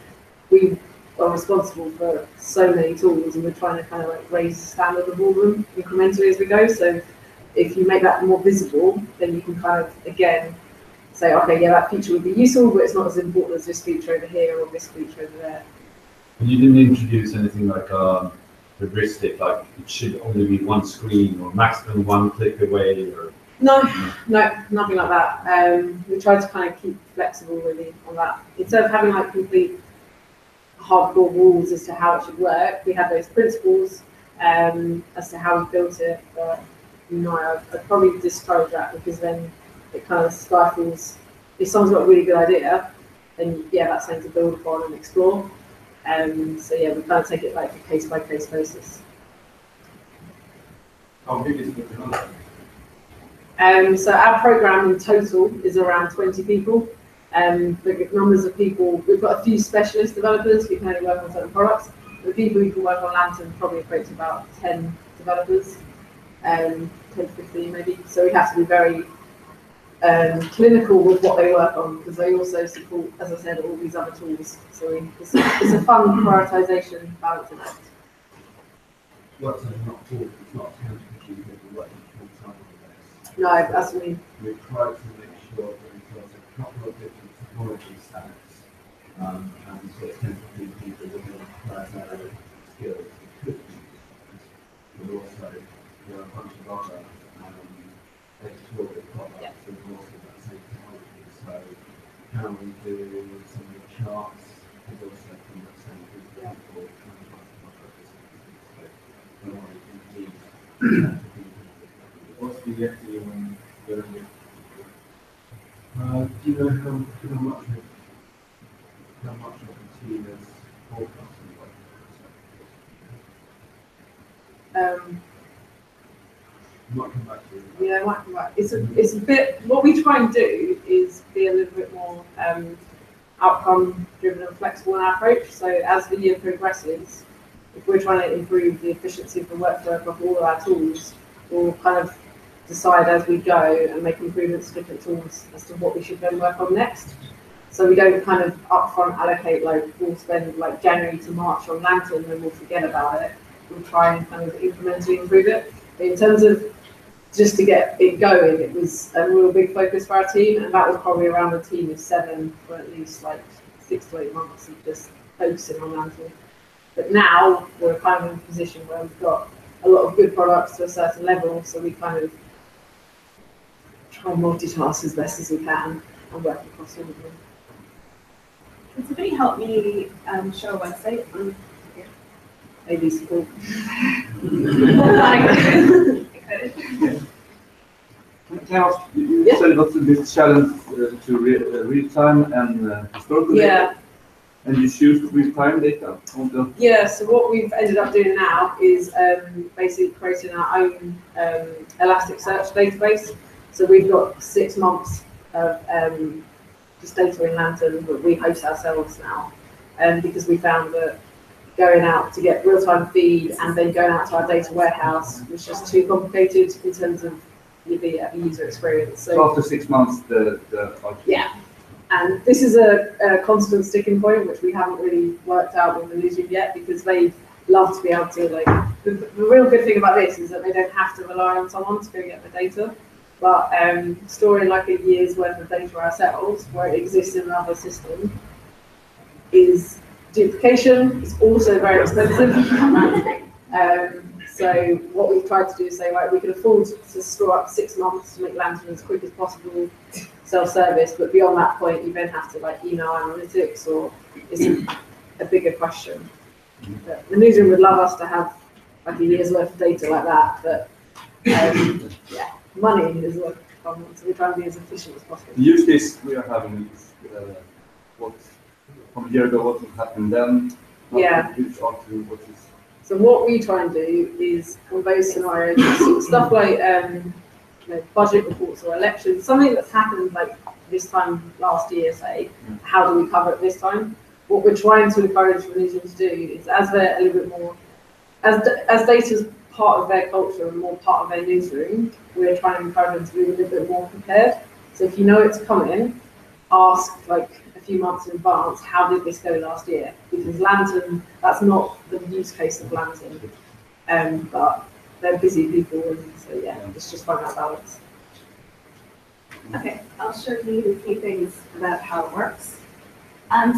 we are responsible for so many tools and we're trying to kind of raise the standard of all of them incrementally as we go. So if you make that more visible, then you can kind of, again, say, okay, yeah, that feature would be useful, but it's not as important as this feature over here or this feature over there. And you didn't introduce anything like heuristic, like it should only be one screen or maximum one click away, or No, nothing like that. We tried to kind of keep flexible really on that. Instead of having complete hardcore rules as to how it should work, we had those principles as to how we built it. But I'd probably discourage that because then it kind of stifles. If someone's got a really good idea, then yeah, that's something to build upon and explore. So yeah, we kind of take it a case by case basis. How big is the program? So our program in total is around 20 people. The numbers of people, we've got a few specialist developers who can only work on certain products. The people who can work on Lantern probably equate to about 10 developers, 10 to 15 maybe. So we have to be very clinical with what they work on because they also support, as I said, all these other tools. So it's a fun prioritization balancing act. work time is not full, it's not accountable to people working full time on this. No, that's what I mean. We try to make sure that we've got a couple of different technology stacks, and so it tends to be people with primarily skills that could be used, but also there are a bunch of other editorial products that are also that same technology. So how we do some of the charts is also from that same group of people. What's the FD when you're in it? Do you know how much of the team is forecasting? Might come back to you. Yeah, might come back. It's a bit, what we try and do is be a little bit more outcome driven and flexible in our approach. So as the year progresses, if we're trying to improve the efficiency of the workflow of all of our tools, we'll kind of decide as we go and make improvements to different tools as to what we should then work on next. So we don't kind of upfront allocate, like we'll spend like January to March on Lantern and we'll forget about it. We'll try and kind of incrementally improve it. But in terms of just to get it going, it was a real big focus for our team, and that was probably around a team of 7 for at least like 6 to 8 months of just focusing on Lantern. But now we're kind of in a position where we've got a lot of good products to a certain level, so we kind of try and multitask as best as we can and work across all of them. Can somebody help me show a website on here? Maybe support. Can I ask, you said about this challenge to real time and historical data? And you choose real time data on the... Yeah, so what we've ended up doing now is basically creating our own Elasticsearch database. So we've got 6 months of just data in Lantern that we host ourselves now, because we found that going out to get real-time feed and then going out to our data warehouse was just too complicated in terms of the user experience. So after 6 months, yeah. And this is a constant sticking point, which we haven't really worked out with the newsroom yet, because they love to be able to, like, the real good thing about this is that they don't have to rely on someone to go get the data. But storing like a year's worth of data ourselves, where it exists in another system, is duplication. It's also very expensive. So what we've tried to do is say, right, we can afford to store up 6 months to make Lantern as quick as possible, self-service, but beyond that point, you then have to like email analytics, or it's a bigger question. But the newsroom would love us to have like a year's worth of data like that, but yeah, money is what comes, so we're trying to be as efficient as possible. The use case we are having is what from a year ago, what has happened then? Yeah. So what we try and do is, on those scenarios, stuff like budget reports or elections, something that's happened like this time last year, say, how do we cover it this time? What we're trying to encourage the newsroom to do is, as they're a little bit more, as data's part of their culture and more part of their newsroom, we're trying to encourage them to be a little bit more prepared. So if you know it's coming, ask like a few months in advance, how did this go last year? Because Lantern, that's not the use case of Lantern, but they're busy people, and so yeah, it's just finding that balance. Okay, I'll show you a few things about how it works.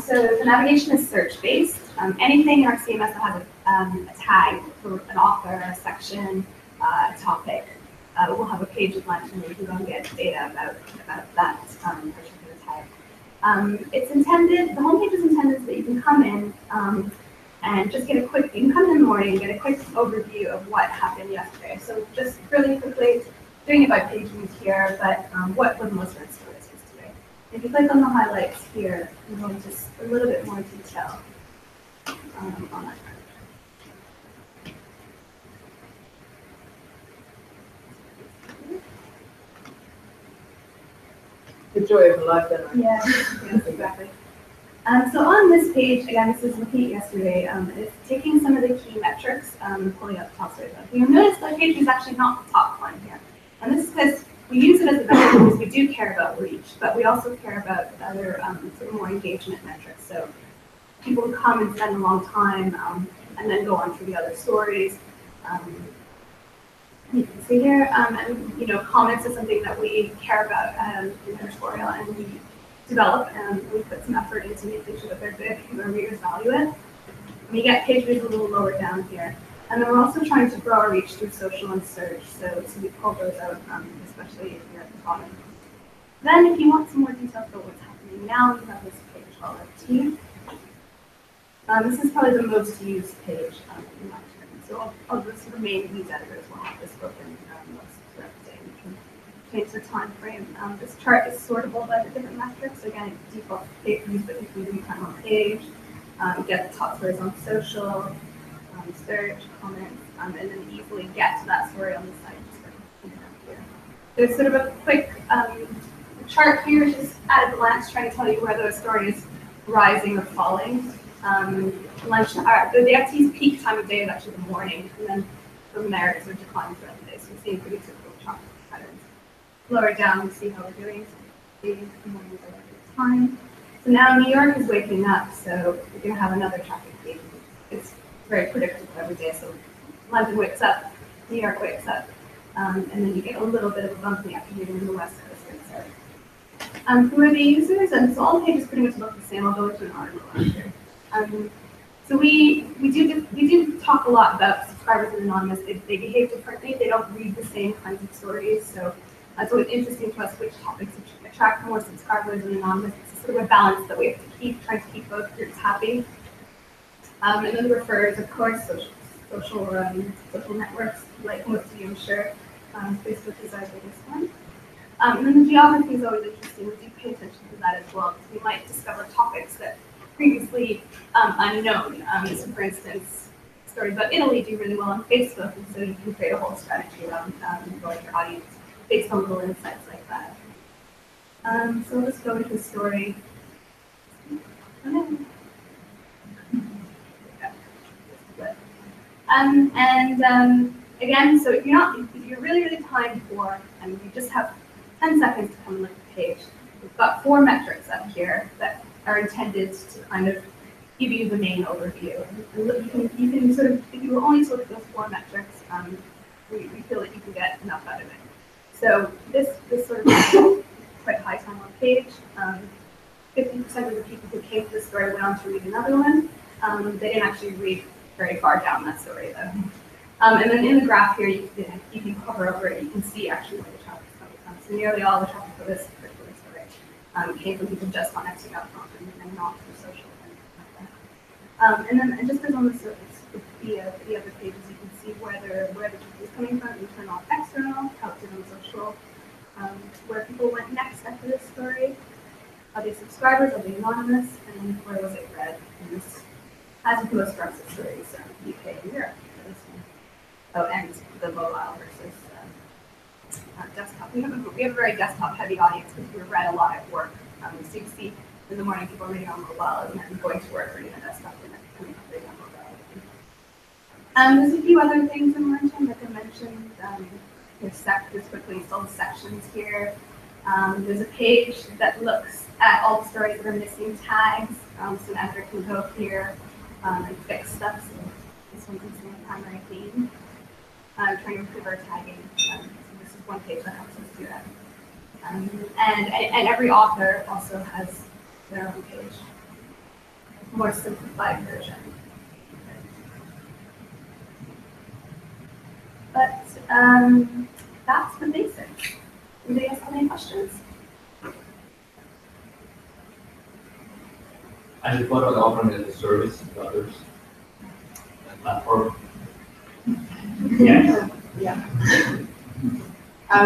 So the navigation is search-based. Anything in our CMS that has a tag for an author, a section, a topic, we'll have a page of Lantern where you can go and get data about that particular tag. It's intended, the homepage is intended so that you can come in and just get a quick, you can come in the morning and get a quick overview of what happened yesterday. So just really quickly, doing it by page views here, but what were the most recent stories today? If you click on the highlights here, you go into a little bit more detail on that. The joy of life, then. Yeah, yes, exactly. So on this page, again, this is looking at yesterday, it's taking some of the key metrics and pulling up the top stories. You'll notice that page is actually not the top one here. And this is because we use it as a metric because we do care about reach, but we also care about other sort of more engagement metrics. So people who come and spend a long time and then go on to the other stories. You can see here, and you know, comments is something that we care about in editorial, and we develop, and we put some effort into making sure that they're good and our readers value it. We get page views a little lower down here. And then we're also trying to grow our reach through social and search, so we pull those out, especially here at the bottom. Then if you want some more details about what's happening now, we have this page called team. This is probably the most used page in my experience. So all the sort of main news editors will have this open most throughout the day. You can change the time frame. This chart is sortable by the different metrics. So again, it's default page views, but you can do time on page, get the top stories on social, search, comments, and then easily get to that story on the site. Here. There's sort of a quick chart here, just at a glance, trying to tell you whether a story is rising or falling. The FT's peak time of day is actually the morning, and then from there it sort of declines throughout the day. So we're seeing pretty typical chart patterns. Lower down, we see how we're doing. So the morning is a time. So now New York is waking up, so we're going to have another traffic peak. It's very predictable every day. So London wakes up, New York wakes up, and then you get a little bit of a bump in the afternoon in the West Coast. Who are the users? And so all the pages pretty much look the same. I'll go into an article after. So we do talk a lot about subscribers and anonymous. They behave differently. They don't read the same kinds of stories. So it's always interesting to us which topics attract more subscribers and anonymous. It's sort of a balance that we have to keep, trying to keep both groups happy. And then the referrers, of course, social networks, like most of you, I'm sure. Facebook is our biggest one. And then the geography is always interesting. We do pay attention to that as well, because we might discover topics that previously unknown. So for instance, stories about Italy do really well on Facebook, and so you can create a whole strategy around growing your audience based on little insights like that. So let's go into the story. Again, so if you're really time poor and you just have 10 seconds to come and look at the page, we've got 4 metrics up here that are intended to kind of give you the main overview. And you can sort of, if you only look at those 4 metrics, we feel that you can get enough out of it. So this sort of quite high time on page. 50% of the people who came to the story went on to read another one. They didn't actually read very far down that story though. And then in the graph here, you can hover over it, you can see actually where the traffic is coming from. So nearly all the traffic for this particular story came from people just on Etsy.com and not through social or anything like that. And just as on the surface, the other pages, you can see where the traffic is coming from, internal, external, how it did on social, where people went next after this story. Are they subscribers? Are they anonymous? And where was it read? And this has the most references stories from UK and Europe for this one. Oh, and the mobile versus desktop. We have a very desktop-heavy audience because we read a lot at work. So you see in the morning people reading on mobile and then going to work reading on desktop and then coming up reading on mobile. There's a few other things I mentioned. Like I mentioned, there's quickly installed sections here. There's a page that looks at all the stories that are missing tags. So an editor can go here and fix stuff. So this one's missing a primary theme. Trying to improve our tagging. So this is one page that helps us do that. And every author also has their own page, more simplified version. But that's the basics. Do you guys have any questions? And you thought about offering it as a service to others? That platform? Yes. Yeah.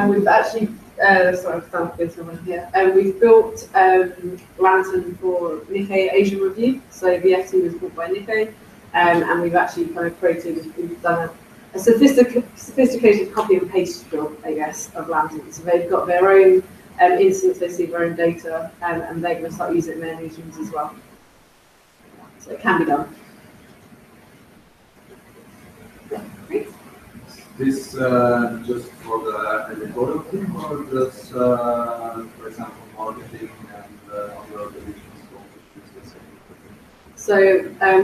We've actually, sorry, I've found this one here. We've built Lantern for Nikkei Asian Review. So the FT was bought by Nikkei, and we've actually kind of we've done a sophisticated copy and paste job, I guess, of Lantern. So they've got their own instance, they see their own data, and they're going to start using it in their newsrooms as well. So it can be done. Yeah, great. This just for the editorial team, or just, for example, marketing and other divisions? So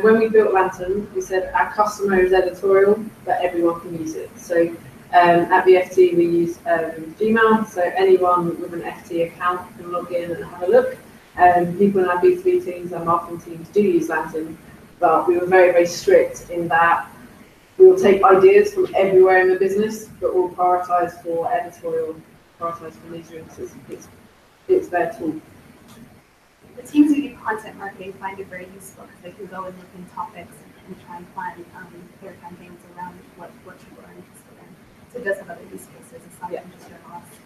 when we built Lantern, we said our customer is editorial, that everyone can use it. So at the FT we use Gmail, so anyone with an FT account can log in and have a look. People in our B2B teams and marketing teams do use Lantern, but we were very, very strict in that we will take ideas from everywhere in the business, but we'll prioritise for editorial, prioritise for newsrooms. It's their tool. The teams who do content marketing find it very useful because they can go and look in topics and try and plan their campaigns around what people are interested in. So it does have other use cases. It's not just journalists.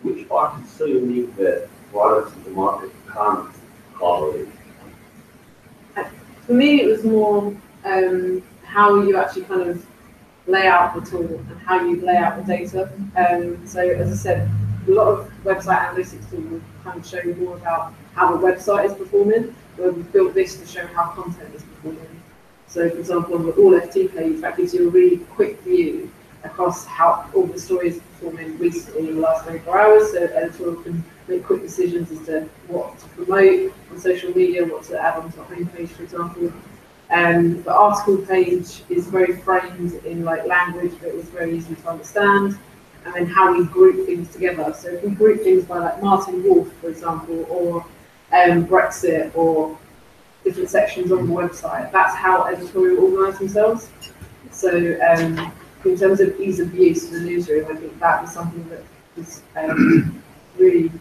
Which parts so unique that products in the market can't cover it? For me, it was more how you actually kind of lay out the tool and how you lay out the data. So as I said, a lot of website analytics tools will kind of show you more about how the website is performing, where we've built this to show how content is performing. So for example, on the All FT page, that gives you a really quick view across how all the stories are performing recently in the last 24 hours, so editorial can make quick decisions as to what to promote on social media, what to add onto our homepage, for example. The article page is very framed in like language that is very easy to understand, and then how we group things together. So if we group things by like Martin Wolf, for example, or Brexit, or different sections on the website, that's how editorial organise themselves. So in terms of ease of use for the newsroom, I think that was something that was really,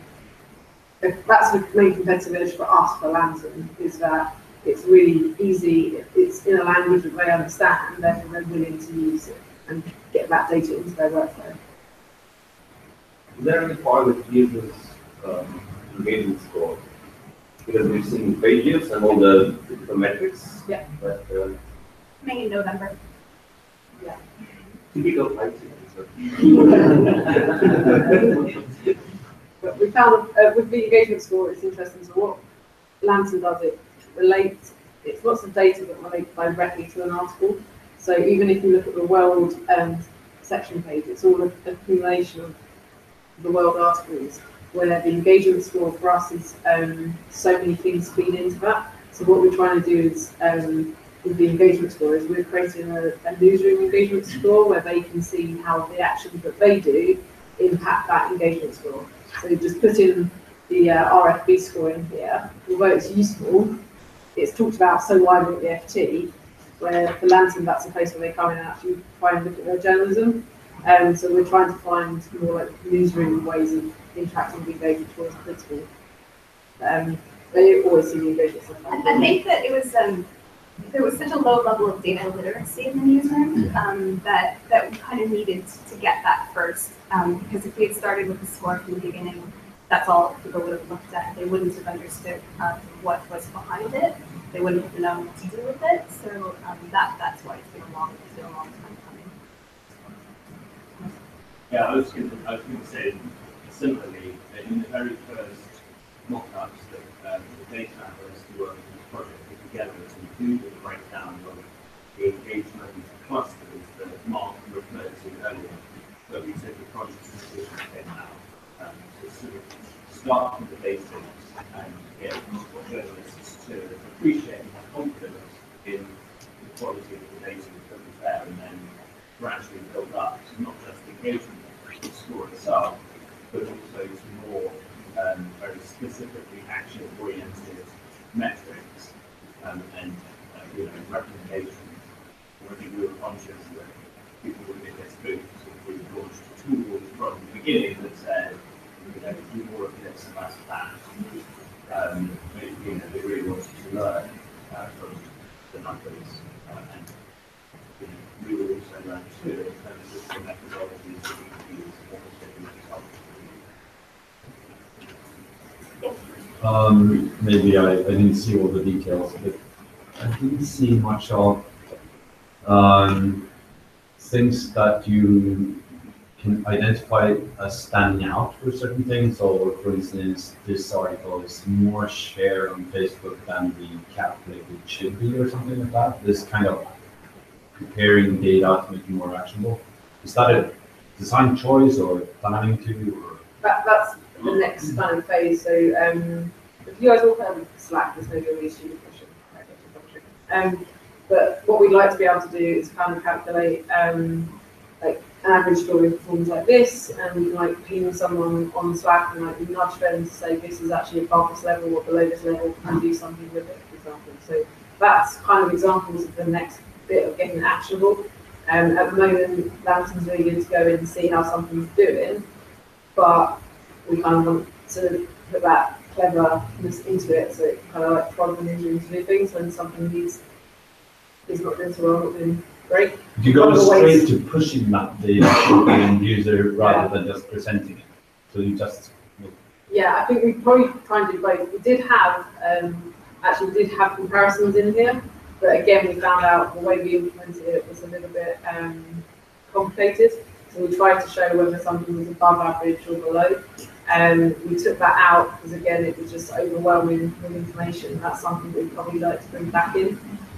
that's the main competitive edge for us, for Lantern, is that it's really easy, it's in a language that they understand, and therefore they're willing to use it and get that data into their workflow. Is there any part that uses engagement score? Because we've seen pages and all the metrics. Yeah. But May in November. Yeah. typical IT. But we found with the engagement score, it's interesting. So what Lantern does, it relates, it's lots of data that relate directly to an article. So even if you look at the world section page, it's all an accumulation of the world articles, where the engagement score for us is so many things feed into that. So what we're trying to do is, with the engagement score, is we're creating a newsroom engagement score where they can see how the actions that they do impact that engagement score. So just put in the RFB score in here. Although it's useful, it's talked about so widely at the FT, where for Lantern, that's a place where they come in and actually try and look at their journalism. So we're trying to find more like newsroom ways of interacting with engagement towards critical. They always see the engagement stuff. I think that it was there was such a low level of data literacy in the newsroom that we kind of needed to get that first. Because if we had started with the score from the beginning, that's all people would have looked at. They wouldn't have understood what was behind it. They wouldn't have known what to do with it. So that's why it's been a long time coming. Yeah, I was going to say similarly, in the very first mock-ups that the data analysts who worked on this project put together to include the breakdown of the engagement clusters that Mark referred to earlier, but we took a conscious decision to take out to sort of start from the basics and get journalists to appreciate and have confidence in the quality of the data that was there, and then gradually build up to not just the engagement score itself, but also to more very specifically action-oriented metrics and recommendations. I think we were conscious that people would get spooked if we launched tools from the beginning that said, do more of this and less of that. They really wanted to learn from the numbers, and we will also learn too in terms of the methodologies that we use. Maybe I didn't see all the details, but I didn't see much of things that you can identify as standing out for certain things. So, for instance, this article is more shared on Facebook than we calculated it should be, or something like that. This kind of preparing data to make it more actionable. Is that a design choice or planning to? Or? That's the next planning phase. So if you guys all have Slack, there's no real issue with question. But what we'd like to be able to do is kind of calculate like an average story performs like this, and we can like ping someone on Slack and like nudge them to say this is actually above this level or below this level, and do something with it, for example. So that's kind of examples of the next bit of getting actionable. At the moment, Lantern's really good to go in and see how something's doing, but we kind of want to put that cleverness into it, so it kind of like prod the ninja into new things when something is not doing so well, not doing great. You go straight to pushing the actual end user rather than just presenting it. So you just. Yeah, I think we probably try and do both. We did have comparisons in here, but again, we found out the way we implemented it was a little bit complicated. So we tried to show whether something was above average or below. We took that out because again, it was just overwhelming with information. That's something we'd probably like to bring back in.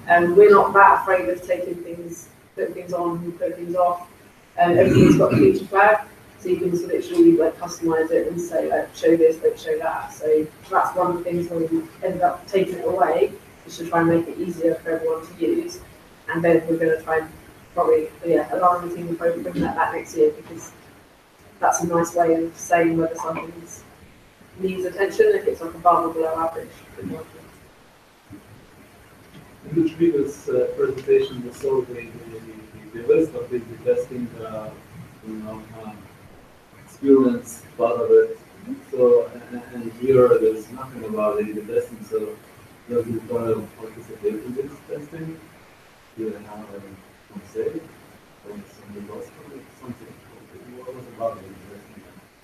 We're not that afraid of taking things, putting things on, putting things off. Everything's got a feature flag, so you can literally like customize it and say like show this, like show that. So that's one of the things when we ended up taking it away, is to try and make it easier for everyone to use. And then we're going to try and probably, along the team will probably bring that back next year, because that's a nice way of saying whether something needs attention, if it's like above or below average. In the previous presentation, we saw the list of the testing, experience part of it. So, and here there's nothing about the testing. So, does the tutorial participate in this testing? Do they have a say? Or something? What was about the testing?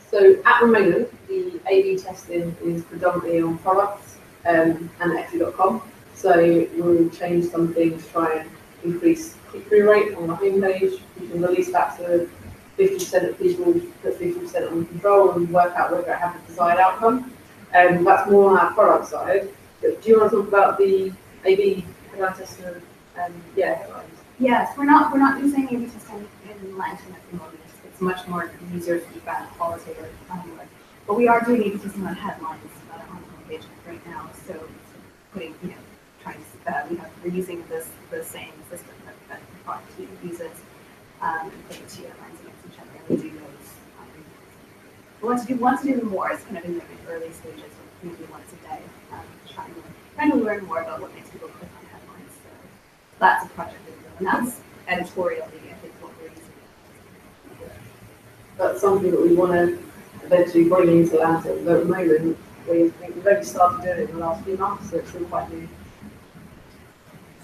So, at the moment, the A/B testing is predominantly on products and Etsy.com. So we'll change something to try and increase click-through rate on the homepage. We can release that to 50% of people, put 50% on control and work out whether it has the desired outcome. That's more on our product side. But do you want to talk about the A/B testing? Headlines? Yes, we're not using A/B testing in Lantern at the moment. It's much more user feedback, qualitative. But we are doing A/B testing on headlines on the homepage right now. So putting, we're using the same system that the product team uses, and putting two headlines against each other, and we do those. We want to do more. It's kind of in the early stages, maybe once a day, trying to learn more about what makes people click on headlines. So that's a project that we're doing, and that's editorially, I think, what we're using. That's something that we want to eventually bring into Lantern. But at the moment, we've only started doing it in the last few months, so it's still quite new.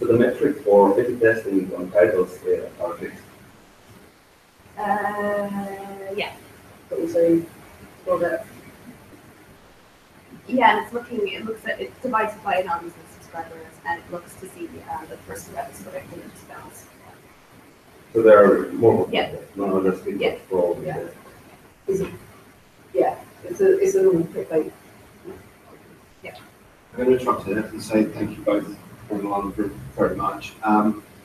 So the metric for A/B testing on titles are fixed? Yeah. But also for that. Yeah, and it divides by anonymous subscribers, and it looks to see the first web is correctly spells. So there are more non-others people for all of it. It's a normal clickbait. Yeah. I'm going to interrupt here and say thank you both everyone very much.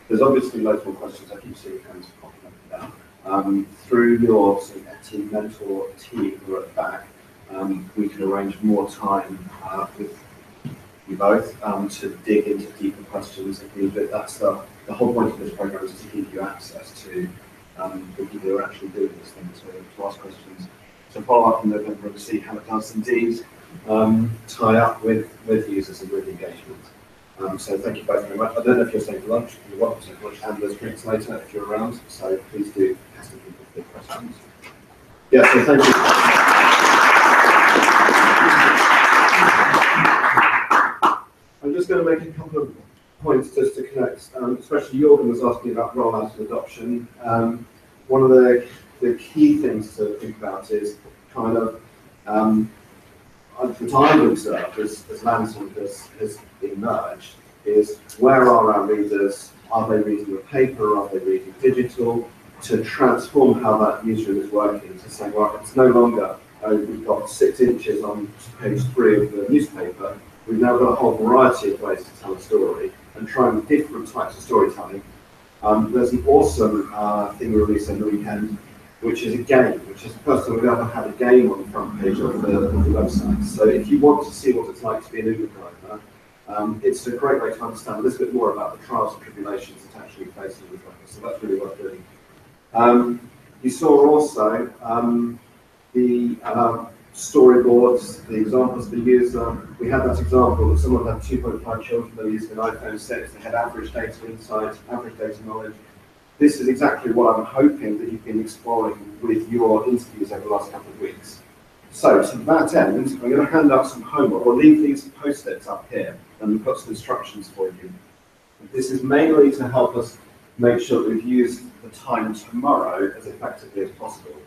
There's obviously loads more questions. I keep seeing hands popping up and down. Through your sort of team mentor team who are at the back, we can arrange more time with you both to dig into deeper questions if needed. That's the whole point of this program, is to give you access to the people who are actually doing this thing, to ask questions. So follow up in November and see how it does indeed tie up with users and with engagement. So thank you both very much. I don't know if you're staying for lunch. You're welcome to stay for lunch, and there's drinks later if you're around. So please do ask people if they have questions. Yeah, so thank you. I'm just going to make a couple of points just to connect. Especially Jorgen was asking about rollout and adoption. One of the key things to think about is kind of the time we've observed as Lantern has emerged is, where are our readers? Are they reading the paper? Are they reading digital? To transform how that newsroom is working, to say, well, it's no longer we've got 6 inches on page 3 of the newspaper. We've now got a whole variety of ways to tell a story and trying different types of storytelling. There's an awesome thing we released on the weekend, which is a game, which is the first time we've ever had a game on the front page of the website. So if you want to see what it's like to be an Uber driver, It's a great way to understand a little bit more about the trials and tribulations that actually facing with runners, so that's really worth doing. You saw also the storyboards, the examples they use. We had that example that someone had 2.5 children that were using an iPhone 6, they had average data insight, average data knowledge. This is exactly what I'm hoping that you've been exploring with your interviews over the last couple of weeks. So to that end, I'm going to hand out some homework, or leave these post-its up here, and we've got some instructions for you. This is mainly to help us make sure that we've used the time tomorrow as effectively as possible.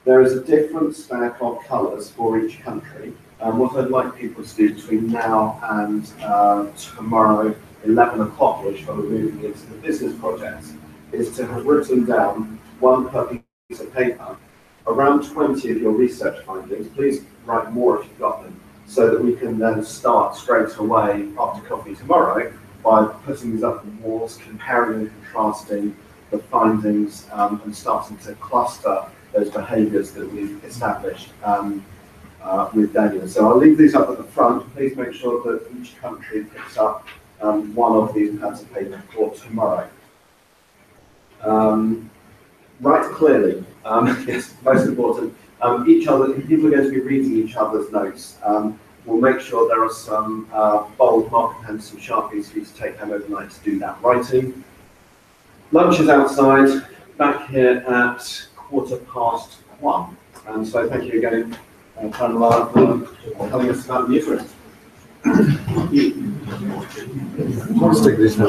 There is a different stack of colours for each country, and what I'd like people to do between now and tomorrow, 11 o'clock, which we're moving into the business projects, is to have written down one per piece of paper, around 20 of your research findings. Please write more if you've got them, so that we can then start straight away after coffee tomorrow by putting these up on the walls, comparing and contrasting the findings, and starting to cluster those behaviours that we've established with Daniel. So I'll leave these up at the front. Please make sure that each country picks up one of these pads of paper for tomorrow. Write clearly, it's most important. People are going to be reading each other's notes. We'll make sure there are some bold marker pens, some Sharpies for you to take home overnight to do that writing. Lunch is outside, back here at 1:15. And so thank you again, Pamela, for telling us about the Eucharist. Let's take this now.